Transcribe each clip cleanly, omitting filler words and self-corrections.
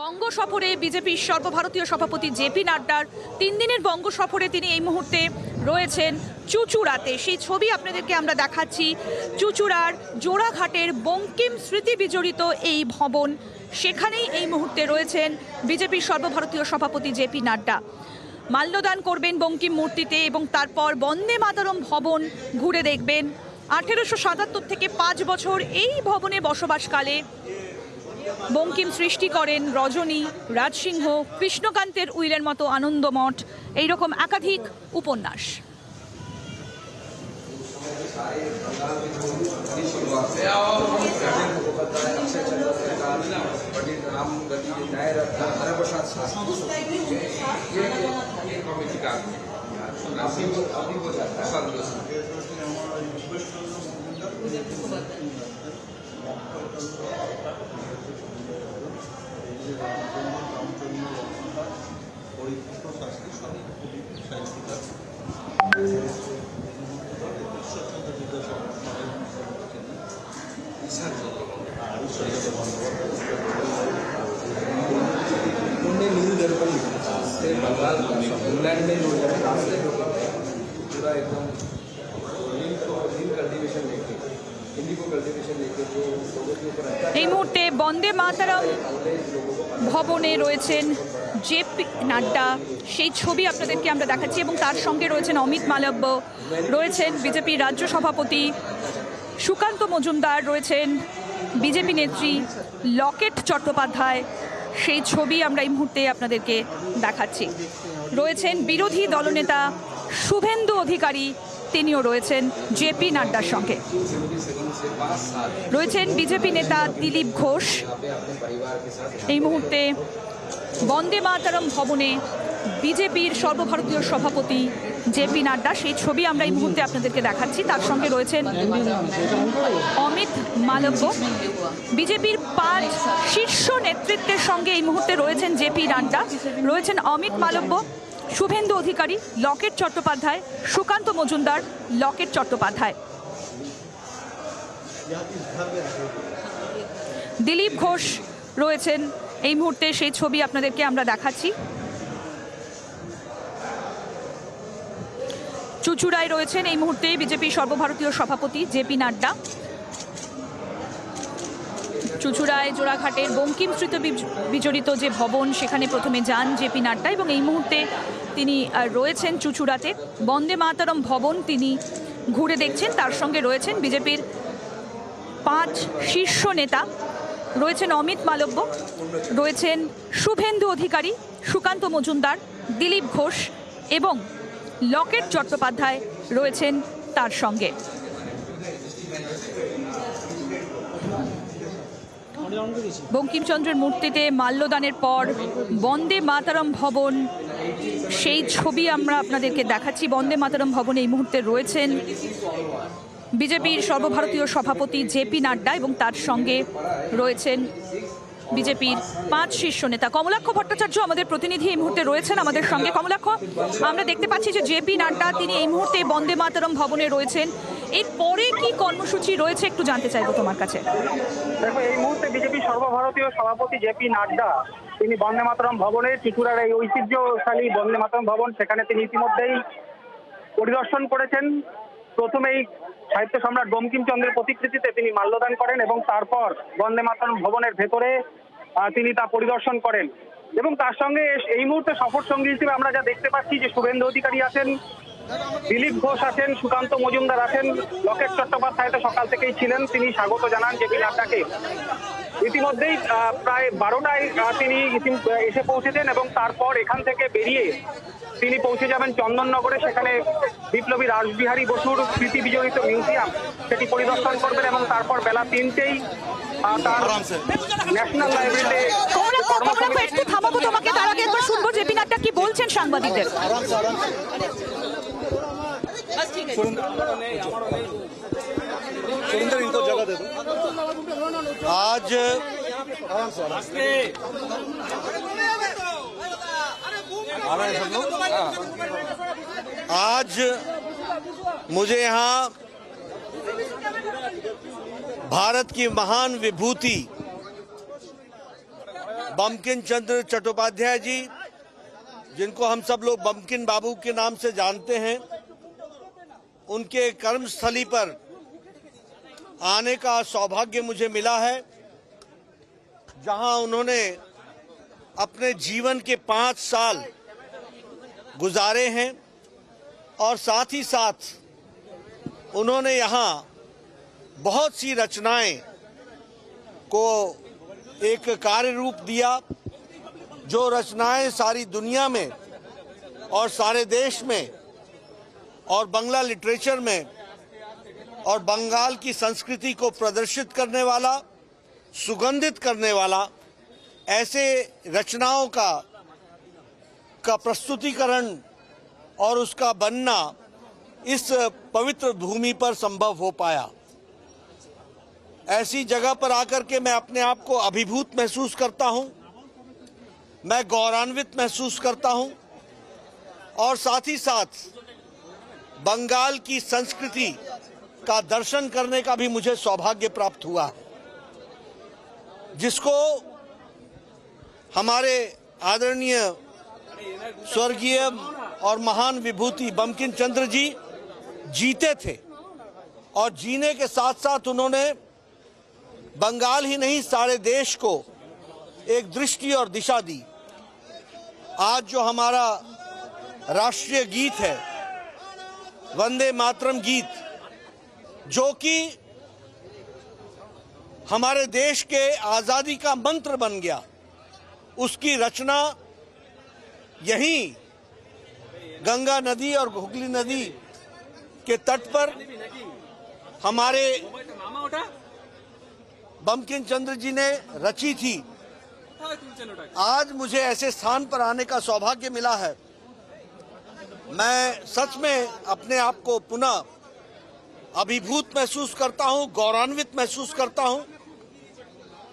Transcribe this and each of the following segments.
বঙ্গ সফরে বিজেপির সর্বভারতীয় সভাপতি জেপি নাড্ডার 3 দিনের বঙ্গ সফরে তিনি এই মুহূর্তে রয়েছেন চুঁচুড়াতে। সেই ছবি আপনাদেরকে আমরা দেখাচ্ছি। চুঁচুড়ার জোড়াঘাটের বঙ্কিম স্মৃতি বিজড়িত এই ভবন, সেখানেই এই মুহূর্তে রয়েছেন বিজেপির সর্বভারতীয় সভাপতি জেপি নাড্ডা। মাল্যদান করবেন বঙ্কিম মূর্তিতে এবং তারপর বন্দে মাতরম ভবন ঘুরে দেখবেন। 1877 থেকে 5 বছর এই ভবনে বসবাসকালে বঙ্কিম সৃষ্টি করেন রজনী, রাজসিংহ, কৃষ্ণকান্তের উইলের মতো আনন্দমঠ, এইরকম একাধিক উপন্যাস। इंग्लैंड में हो जाए रास्ते पूरा एकदम कल्टिवेशन लेके इंडिगो कल्टिवेशन लेके जो लोगों के ऊपर এই মুহূর্তে বন্দে মাতরম ভবনে রয়েছেন জেপি নাড্ডা, সেই ছবি আপনাদেরকে আমরা দেখাচ্ছি এবং তার সঙ্গে রয়েছেন অমিত মালব্য, রয়েছেন বিজেপির রাজ্য সভাপতি সুকান্ত মজুমদার, রয়েছেন বিজেপি নেত্রী লকেট চট্টোপাধ্যায়। সেই ছবি আমরা এই মুহূর্তে আপনাদেরকে দেখাচ্ছি। রয়েছেন বিরোধী দলনেতা শুভেন্দু অধিকারী, তিনিও রয়েছেন জেপি নাড্ডার সঙ্গে। রয়েছেন বিজেপি নেতা দিলীপ ঘোষ। এই মুহূর্তে বন্দে মাতরম ভবনে বিজেপির সর্বভারতীয় সভাপতি জেপি নাড্ডা, সেই ছবি আমরা এই মুহূর্তে আপনাদেরকে দেখাচ্ছি। তার সঙ্গে রয়েছেন অমিত মালব্য। বিজেপির 5 শীর্ষ নেতৃত্বের সঙ্গে এই মুহূর্তে রয়েছেন জেপি নাড্ডা, রয়েছেন অমিত মালব্য, শুভেন্দু অধিকারী, লকেট চট্টোপাধ্যায়, সুকান্ত মজুমদার, লকেট চট্টোপাধ্যায়। দিলীপ ঘোষ রয়েছেন এই মুহূর্তে, সেই ছবি আপনাদেরকে আমরা দেখাচ্ছি। চুঁচুড়ায় রয়েছেন এই মুহূর্তে বিজেপি সর্বভারতীয় সভাপতি জেপি নাড্ডা। চুঁচুড়ায় জোড়াঘাটের বঙ্কিম স্মৃতি বিজড়িত যে ভবন, সেখানে প্রথমে যান জেপি নাড্ডা এবং এই মুহূর্তে তিনি রয়েছেন চুঁচুড়াতে। বন্দে মাতরম ভবন তিনি ঘুরে দেখছেন। তার সঙ্গে রয়েছেন বিজেপির 5 শীর্ষ নেতা, রয়েছেন অমিত মালব্য, রয়েছেন শুভেন্দু অধিকারী, সুকান্ত মজুমদার, দিলীপ ঘোষ এবং লকেট চট্টোপাধ্যায় রয়েছেন তার সঙ্গে। বঙ্কিমচন্দ্রের মূর্তিতে মাল্যদানের পর বন্দে মাতরম ভবন, সেই ছবি আমরা আপনাদেরকে দেখাচ্ছি। বন্দে মাতরম ভবনে এই মুহূর্তে রয়েছেন বিজেপির সর্বভারতীয় সভাপতি জেপি নাড্ডা এবং তার সঙ্গে রয়েছেন বিজেপির 5 শীর্ষ নেতা। কমলাক্ষ ভট্টাচার্য আমাদের প্রতিনিধি এই মুহূর্তে রয়েছেন আমাদের সঙ্গে। কমলাক্ষ, আমরা দেখতে পাচ্ছি যে জেপি নাড্ডা তিনি এই মুহূর্তে বন্দে মাতরম ভবনে রয়েছেন। এরপরে কি কর্মসূচি রয়েছে একটু জানতে চাইবো তোমার কাছে। দেখো, এই মুহূর্তে বিজেপি সর্বভারতীয় সভাপতি জেপি নাড্ডা তিনি বন্দে মাতরম ভবনে, ত্রিপুরার এই ঐতিহ্যশালী বন্দে মাতরম ভবন, সেখানে তিনি ইতিমধ্যেই পরিদর্শন করেছেন। প্রথমেই সাহিত্য সম্রাট বঙ্কিমচন্দ্রের প্রতিকৃতিতে তিনি মাল্যদান করেন এবং তারপর বন্দে মাতরম ভবনের ভেতরে তিনি তা পরিদর্শন করেন এবং তার সঙ্গে এই মুহূর্তে সফর সঙ্গী হিসেবে আমরা যা দেখতে পাচ্ছি যে শুভেন্দু অধিকারী আছেন, দিলীপ ঘোষ আছেন, সুকান্ত মজুমদার আছেন, লকেট চট্টোপাধ্যায় তো সকাল থেকেই ছিলেন। তিনি স্বাগত জানান জেপি নাড্ডাকে। ইতিমধ্যেই প্রায় 12টায় তিনি এসে পৌঁছেছেন এবং তারপর এখান থেকে বেরিয়ে তিনি পৌঁছে যাবেন চন্দননগরে। সেখানে বিপ্লবী রাসবিহারী বসুর স্মৃতি বিজড়িত মিউজিয়াম, সেটি পরিদর্শন করবেন এবং তারপর বেলা 3টেই তার ন্যাশনাল লাইব্রেরিতে একটু থামাবো তোমাকে, তার আগে একবার শুনবো জেপি নাড্ডা কি বলছেন সাংবাদিকদের। आज मुझे यहाँ भारत की महान विभूति बंकिम चंद्र चट्टोपाध्याय जी, जिनको हम सब लोग बंकिम बाबू के नाम से जानते हैं, उनके कर्मस्थली पर आने का सौभाग्य मुझे मिला है, जहां उन्होंने अपने जीवन के 5 साल गुजारे हैं और साथ ही साथ उन्होंने यहाँ बहुत सी रचनाएं को एक कार्य रूप दिया, जो रचनाएं सारी दुनिया में और सारे देश में और बांग्ला लिटरेचर में और बंगाल की संस्कृति को प्रदर्शित करने वाला, सुगंधित करने वाला, ऐसे रचनाओं का प्रस्तुतिकरण और उसका बनना इस पवित्र भूमि पर संभव हो पाया। ऐसी जगह पर आकर के मैं अपने आप को अभिभूत महसूस करता हूं, मैं गौरवान्वित महसूस करता हूं और साथ ही साथ बंगाल की संस्कृति का दर्शन करने का भी मुझे सौभाग्य प्राप्त हुआ है, जिसको हमारे आदरणीय स्वर्गीय और महान विभूति बंकिम चंद्र जी जीते थे और जीने के साथ साथ उन्होंने बंगाल ही नहीं सारे देश को एक दृष्टि और दिशा दी। आज जो हमारा राष्ट्रीय गीत है, वंदे मातरम गीत, जो कि हमारे देश के आजादी का मंत्र बन गया, उसकी रचना यहीं गंगा नदी और हुगली नदी के तट पर हमारे बंकिम चंद्र जी ने रची थी। आज मुझे ऐसे स्थान पर आने का सौभाग्य मिला है। मैं सच में अपने आप को पुनः अभिभूत महसूस करता हूं, गौरवान्वित महसूस करता हूं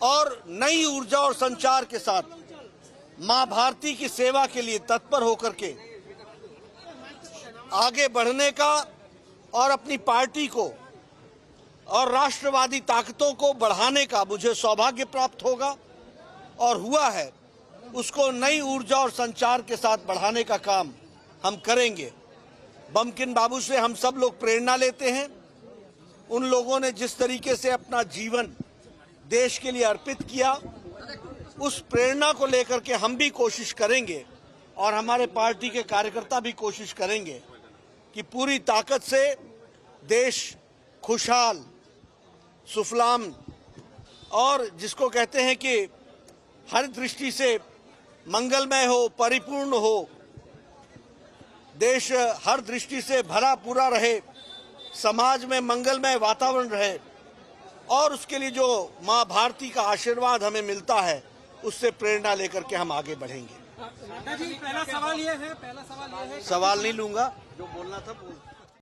और नई ऊर्जा और संचार के साथ मां भारती की सेवा के लिए तत्पर होकर के आगे बढ़ने का और अपनी पार्टी को और राष्ट्रवादी ताकतों को बढ़ाने का मुझे सौभाग्य प्राप्त होगा और हुआ है। उसको नई ऊर्जा और संचार के साथ बढ़ाने का काम हम करेंगे। बंकिम बाबू से हम सब लोग प्रेरणा लेते हैं। उन लोगों ने जिस तरीके से अपना जीवन देश के लिए अर्पित किया, उस प्रेरणा को लेकर के हम भी कोशिश करेंगे और हमारे पार्टी के कार्यकर्ता भी कोशिश करेंगे कि पूरी ताकत से देश खुशहाल, सुफलाम और जिसको कहते हैं कि हर दृष्टि से मंगलमय हो, परिपूर्ण हो, देश हर दृष्टि से भरा पूरा रहे, समाज में मंगलमय वातावरण रहे और उसके लिए जो मां भारती का आशीर्वाद हमें मिलता है, उससे प्रेरणा लेकर के हम आगे बढ़ेंगे। पहला सवाल ये है सवाल नहीं लूंगा, जो बोलना था बोल